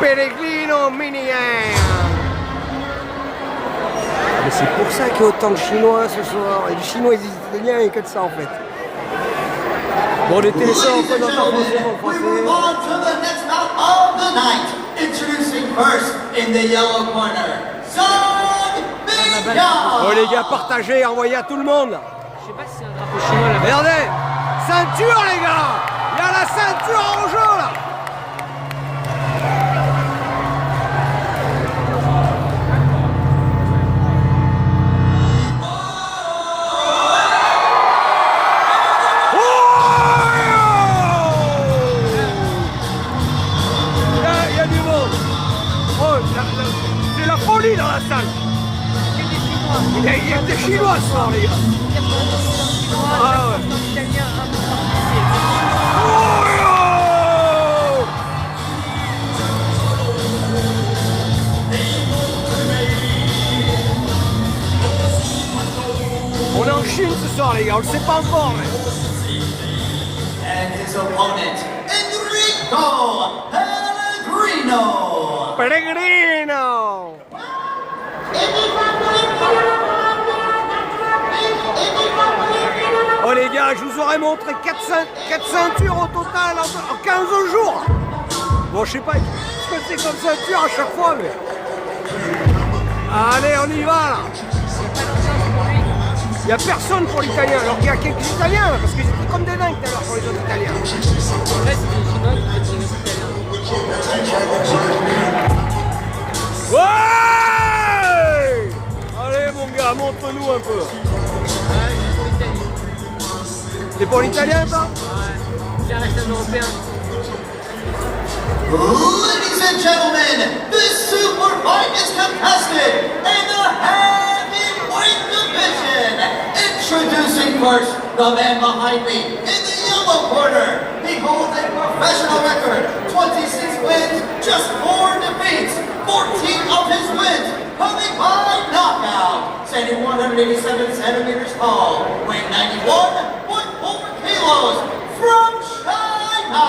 Pellegrino Minière. Mais c'est pour ça qu'il y a autant de Chinois ce soir. Et des Chinois et des Italiens et que de ça en fait. Bon, les téléphone on peut entendre français pour le français. Oh les gars, partagez, envoyez à tout le monde. Je sais pas si c'est un drapeau chinois là. Regardez, ceinture les gars. Il y a la ceinture en jeu là. Dans la salle. Il y a des Chinois ce soir les gars. Ah ouais. On est en Chine ce soir les gars, on le sait pas encore mais. And his opponent, Enrico Pellegrino. Pellegrino. Oh les gars, je vous aurais montré 4 ceintures au total en 15 jours. Bon, je sais pas ce que c'est comme ceinture à chaque fois, mais... Allez, on y va là. Il n'y a personne pour l'italien, alors qu'il y a quelques Italiens, parce qu'ils étaient comme des dingues tout à l'heure pour les autres Italiens. En fait, c'est des Chinois qui étaient pour les Italiens. Ouais! Allez mon gars, montre-nous un peu. C'est pour l'italien ça? Ouais, c'est un reste européen. Ladies and gentlemen, this super fight is contested in the heavyweight division. Introducing first, the man behind me in the yellow corner. He holds a professional record, 26 wins, just 4 defeats. 14 of his wins coming by knockout. Standing 187 centimeters tall, weighing 91.4 kilos from China.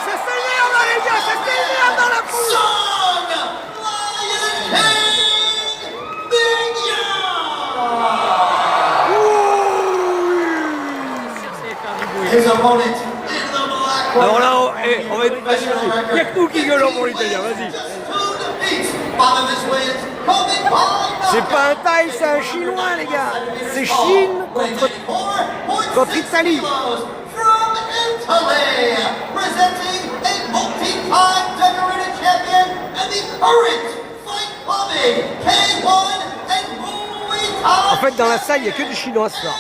Ça s'énerve là les gars, ça s'énerve dans la foule. Song Lion King Mignon. His opponent in the black corner. Alors là, on va être vas-y, il n'y a que nous qui gueulons pour l'italien, vas-y. C'est pas un Thaï, c'est un Chinois les gars. C'est Chine contre Italie. En fait, dans la salle, il n'y a que des Chinois ce soir.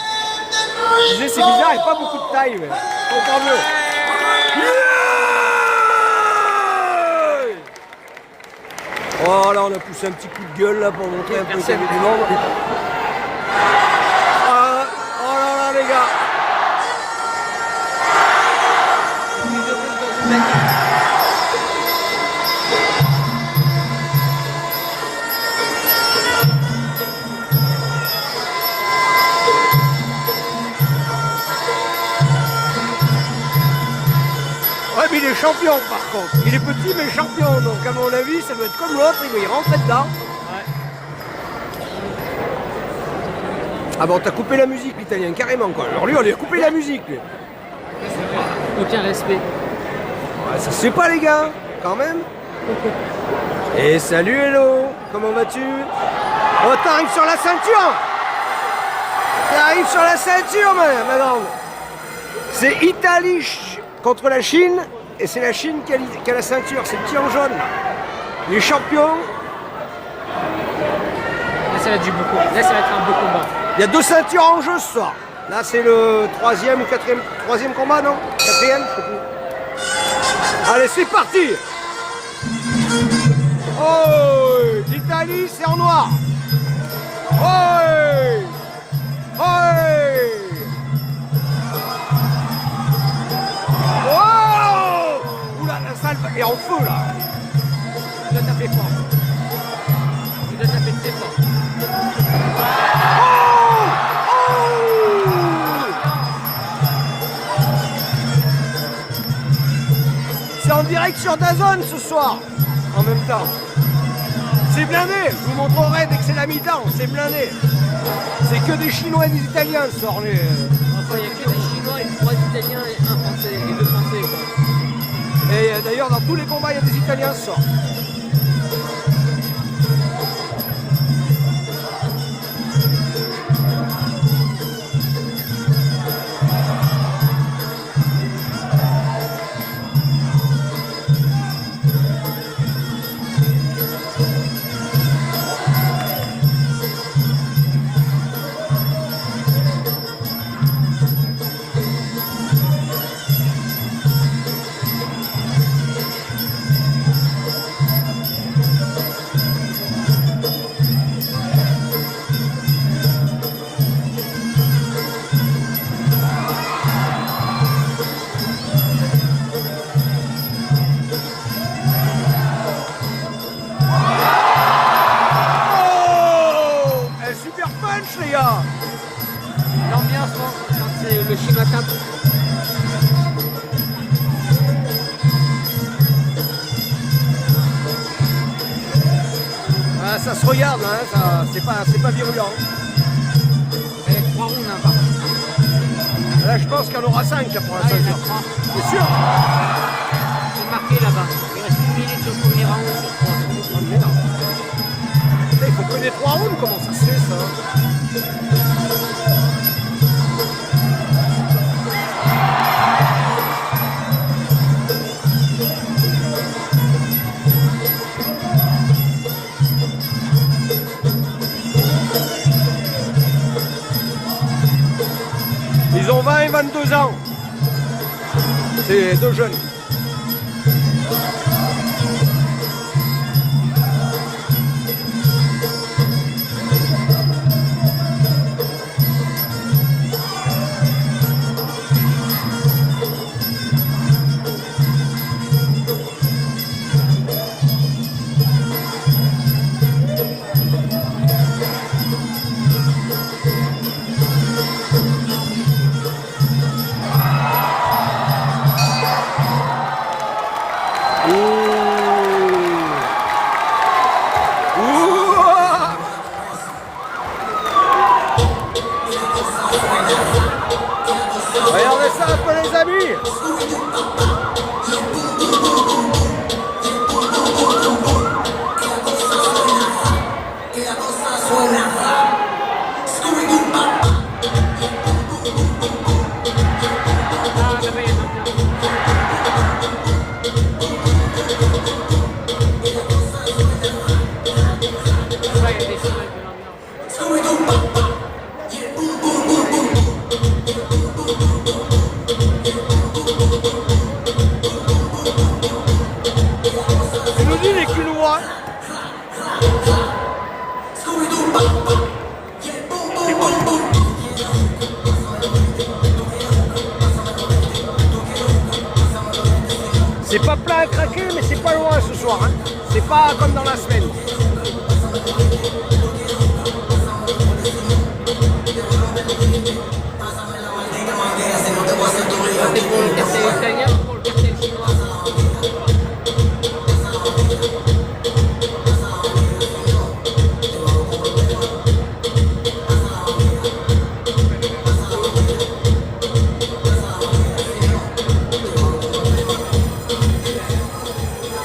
Je disais, c'est bizarre, il n'y a pas beaucoup de Thaï, mais encore mieux. Oh là, on a poussé un petit coup de gueule là pour montrer un peu qu'il y avait du monde. Oh là là les gars. Ouais, mais il est champion par contre. Il est petit mais champion, donc à mon avis ça doit être comme l'autre, il va y rentrer dedans. Ouais. Ah bon, t'as coupé la musique l'italien, carrément quoi. Alors lui on lui a coupé la musique lui. Aucun respect. Ouais, ça se fait pas les gars, quand même. Et salut hello, comment vas-tu? Oh t'arrives sur la ceinture. T'arrives sur la ceinture madame. C'est Italie contre la Chine, et c'est la Chine qui a la ceinture, c'est le petit en jaune. Les champions. Là, ça va être du beau combat. Là, ça va être un beau combat. Il y a 2 ceintures en jeu ce soir. Là, c'est le 3e ou 4e combat, non? 4e, je sais plus. Allez, c'est parti! Oh! L'Italie, c'est en noir. Oh! Oh! Oh! Oula, la salle est en feu là. Il doit taper fort. Il doit taper très fort. C'est en direct sur DAZN ce soir, en même temps. C'est blindé, je vous montrerai dès que c'est la mi-temps, c'est blindé. C'est que des Chinois et des Italiens ce soir. Enfin, il n'y a que des Chinois et 3 Italiens et 1 Français et 2 Français quoi. Et d'ailleurs dans tous les combats il y a des Italiens ce soir. Les gars, L'ambiance quand c'est le Chinois tape. ah, ça se regarde, hein, c'est pas virulent. Il y a 3 rounds hein, par contre. Là je pense qu'il y en aura 5 pour la Ah, il y en a ceinture. 3. C'est sûr. C'est marqué là-bas. Il reste 1 minute sur le premier round sur 3. Oh, merde. Putain, il faut que les 3 rounds, comment ça se fait ça? Ils ont 20 et 22 ans. C'est 2 jeunes. Regardez ça un peu les amis. Ah, là-bas, il y a une ambiance. Là, il y a des Chinois et de l'ambiance. Tu nous dis les Culois. C'est pas plein à craquer, mais c'est pas loin ce soir. Hein. C'est pas comme dans la semaine. C'est pour le cartel italien ou pour le cartel chinois?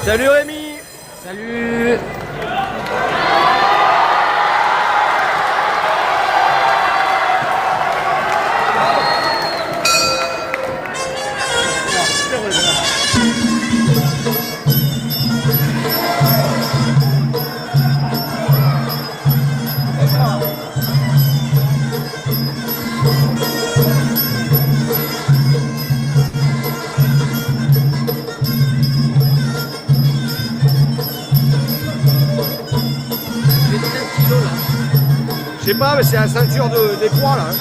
Salut Rémi. Salut. Je sais pas, mais c'est la ceinture des poids là. Hein.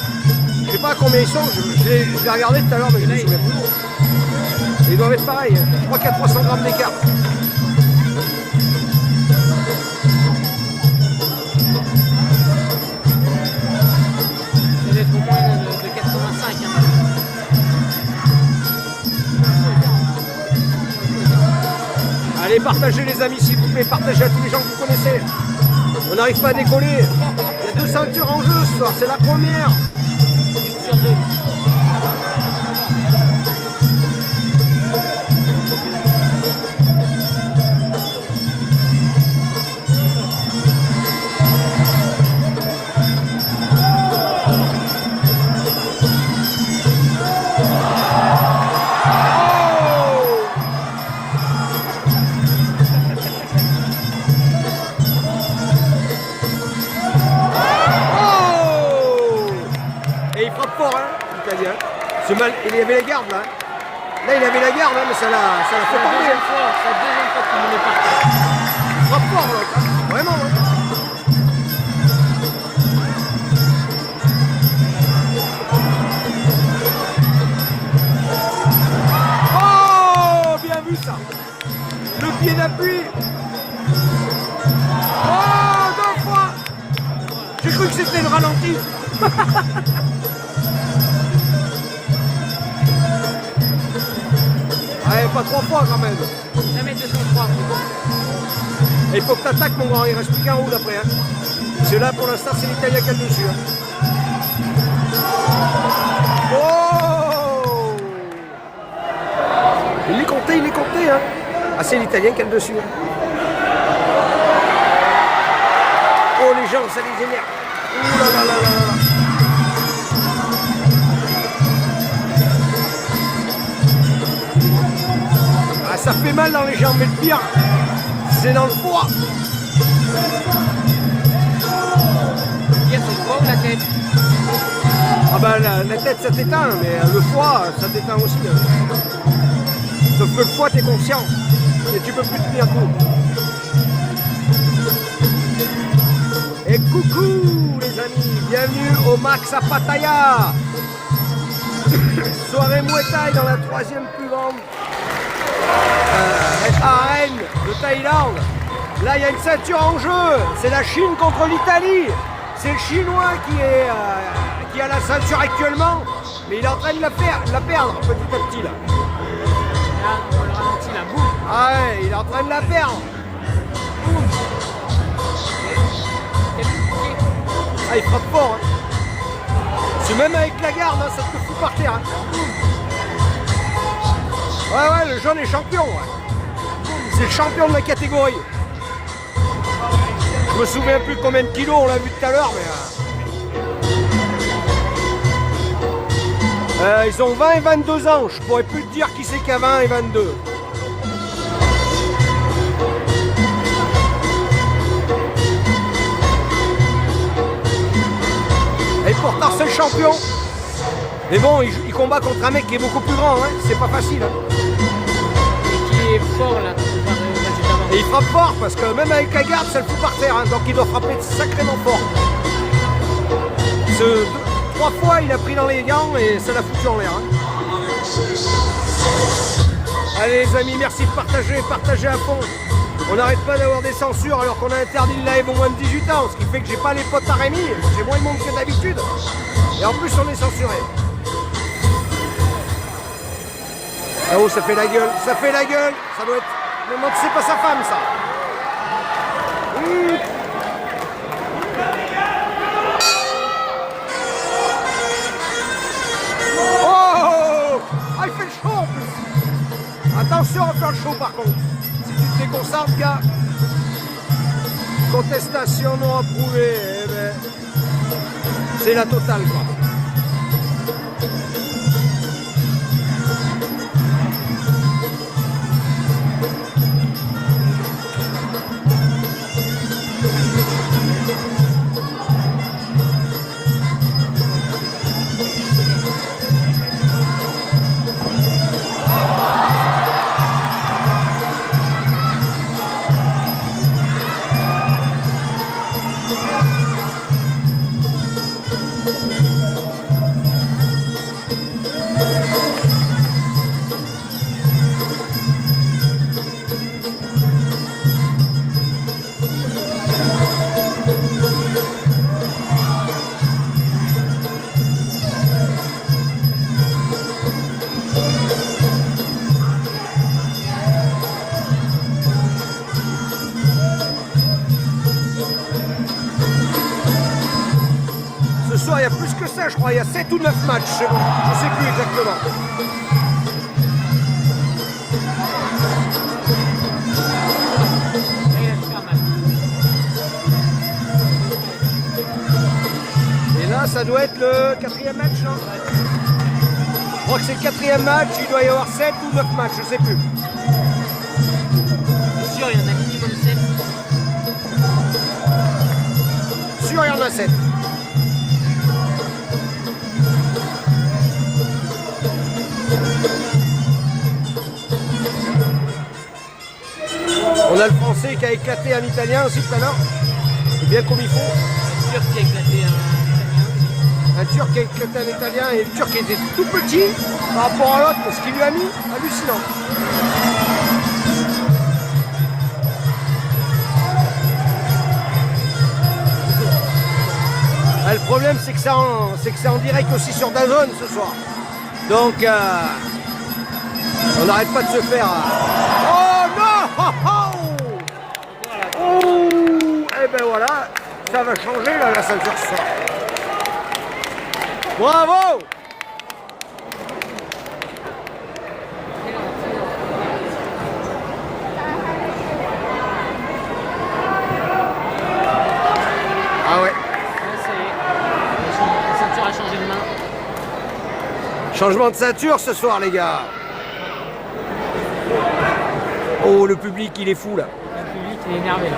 Je sais pas combien ils sont, je l'ai regardé tout à l'heure, mais je me souviens plus. Ils doivent être pareils, hein. Je crois qu'il y a 300 grammes d'écart. Ça doit être au moins de 85. Hein. Allez, partagez les amis s'il vous plaît, partagez à tous les gens que vous connaissez. On n'arrive pas à décoller. Il y a 2 ceintures en jeu ce soir, c'est la première. Une sur deux. Mal, il y avait la garde là. Là il avait la garde hein, mais ça l'a fait C'est la tomber. deuxième fois qu'il me met par terre. Il frappe fort l'autre, hein. Vraiment. Hein. Oh, bien vu ça. Le pied d'appui. Oh, 2 fois. J'ai cru que c'était le ralenti. Ouais, pas 3 fois quand même. Jamais 203. Et il faut que tu attaques mon grand, il reste plus qu'un round après. Hein. Parce que là pour l'instant c'est l'Italien qui a le dessus. Hein. Oh, il est compté. Hein. Ah c'est l'Italien qui a le dessus. Hein. Oh les gens, ça les énerve. Ouh là là là là là. Ça fait mal dans les jambes, mais le pire, c'est dans le foie. Hier, c'est le foie ou la tête? Ah bah la tête ça t'éteint, mais le foie ça t'éteint aussi. Hein. Sauf que le foie t'es conscient et tu peux plus tenir debout. Et coucou les amis, bienvenue au Max à Pattaya. Soirée Muay Thai dans la 3e plus grande arène de Thaïlande. Là il y a une ceinture en jeu, c'est la Chine contre l'Italie. C'est le Chinois qui a la ceinture actuellement, mais il est en train de la perdre petit à petit là. Là, on le ralentit là, boum. Ah ouais, il est en train de la perdre. Ah il frappe fort. Hein. C'est même avec la garde, hein, ça te fout par terre. Hein. Ouais, le jaune est champion. Ouais. C'est le champion de la catégorie. Je me souviens plus de combien de kilos on l'a vu tout à l'heure, mais... ils ont 20 et 22 ans. Je pourrais plus te dire qui c'est qui a 20 et 22. Et pourtant c'est le champion. Mais bon, il combat contre un mec qui est beaucoup plus grand, hein. C'est pas facile. Hein. Et qui est fort là, comparé au match d'avant. Et il frappe fort parce que même avec la garde, ça le fout par terre. Hein. Donc il doit frapper sacrément fort. 3 fois il a pris dans les gants et ça l'a foutu en l'air. Hein. Allez les amis, merci de partagez à fond. On n'arrête pas d'avoir des censures alors qu'on a interdit le live aux moins de 18 ans, ce qui fait que j'ai pas les potes à Rémi, j'ai moins de monde que d'habitude. Et en plus on est censuré. Ah oh, ça fait la gueule, ça doit être... Mais non, c'est pas sa femme ça. Oh, ah, il fait le chaud en plus. Attention à faire le chaud par contre. Si tu te déconcentres, gars. Contestation non approuvée. Eh ben, c'est la totale quoi. que ça, je crois. Il y a 7 ou 9 matchs. Je sais plus exactement. Il reste pas mal. Et là, ça doit être le 4e match, non? Je crois que c'est le 4e match. Il doit y avoir 7 ou 9 matchs, je sais plus. C'est sûr, il y en a minimum 7. Sûr, il y en a 7. On a le français qui a éclaté un italien aussi tout à l'heure. C'est bien comme il faut. C'est sûr qu'il y a éclaté un. Un turc qui a éclaté un italien et le turc était tout petit par rapport à l'autre. Ce qu'il lui a mis, hallucinant. Ah, le problème c'est que c'est en direct aussi sur DAZN ce soir. Donc on n'arrête pas de se faire. Oh non! Oh! Et ben voilà, ça va changer là, la ceinture ce soir. Bravo! Ah ouais. Ça y est. La ceinture a changé de main. Changement de ceinture ce soir les gars. Oh le public il est fou là. Le public il est énervé là.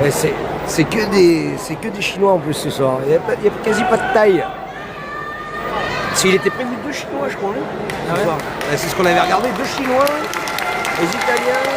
Et c'est que des Chinois en plus ce soir. Il n'y a quasi pas de taille. S'il était prévu 2 Chinois je crois. Ah ouais. C'est ce qu'on avait regardé, 2 Chinois, les Italiens.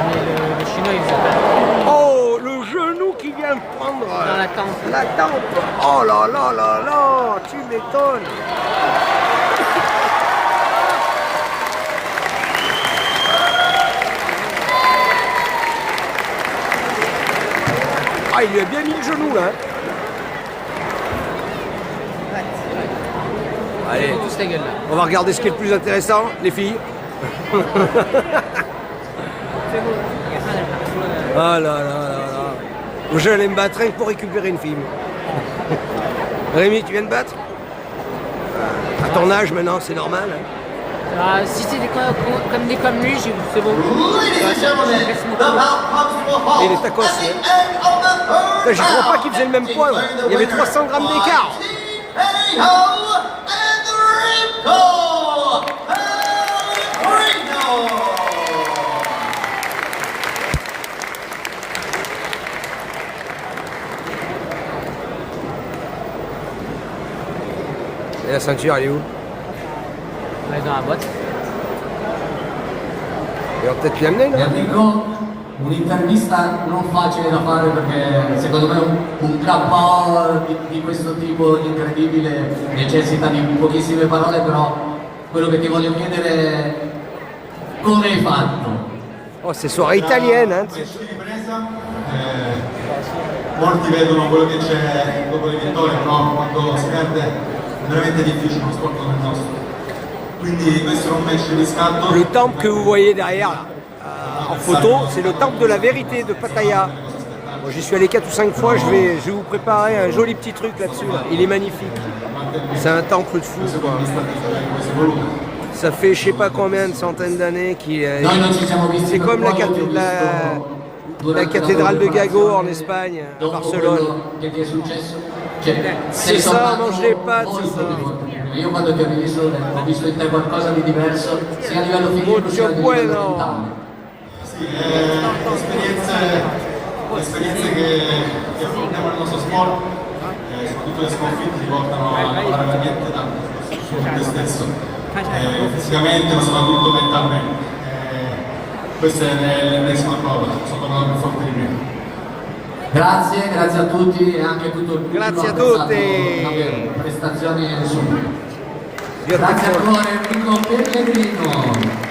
Mais le chinois il faisait pas. Oh le genou qui vient de prendre Dans la tempe. la tempe. Oh là là là là, tu m'étonnes. Ah il lui a bien mis le genou là. Allez, Ils ont tous la gueule là. on va regarder ce qui est le plus intéressant, les filles. C'est beau. Il y a rien Ah là là là là. Je allais me battre rien que pour récupérer une fille. Rémi, tu viens de battre? À ton âge maintenant, c'est normal. Hein. Ah, si c'est comme des comme lui, c'est bon. Ladies and gentlemen, the bout comes to a halt Et les tacos, at the end of the third Putain, j'y crois pas round. qu'ils faisaient le même poids, ouais. Il y avait 300 grammes d'écart. Team Anyhow and Rico Pellegrino. Et la ceinture, elle est où? Ouais, dans la boîte. Et on va peut-être lui amener, là? Enrico, un'intervista non facile da fare perché secondo me un crawl di questo tipo incredibile necessita di pochissime parole, però quello che ti voglio chiedere è come hai fatto? Oh, c'est soirée italienne, hein. Questo di ripresa, molti vedono quello che c'è dopo le vittorie, no? Quando si perde è veramente difficile uno sport come il nostro. Quindi questo è un match di riscatto. Le temple que vous voyez derrière, là, en photo, c'est le temple de la vérité de Pattaya. Bon, j'y suis allé 4 ou 5 fois, je vais vous préparer un joli petit truc là-dessus. Là. Il est magnifique. C'est un temple de fou, quoi. Ça fait je sais pas combien de centaines d'années qu'il Noi non ci siamo visti c'est per comme la, poco, cath- ti ho la- visto la durante cathédrale de tua Gago en preparazione, Espagne, à dopo Barcelone. quello che ti è successo. Cioè, C'est sei ça, tornato mange les pâtes, molto c'est ça. più forte di prima. Io quando ti ho rivisto ho visto in te qualcosa di diverso, sia a livello fisico sia a livello bueno. mentale. Sì, esperienze che affrontiamo nel nostro sport, soprattutto le sconfitte, ti portano a imparare veramente tanto su te stesso, fisicamente ma soprattutto mentalmente. Questa è l'ennesima prova, sono tornato più forte di prima. Grazie, grazie a tutti e anche a tutto il pubblico. Grazie a ha pensato tutti. davvero, prestazioni super. Io Grazie ti- ancora Enrico Pellegrino.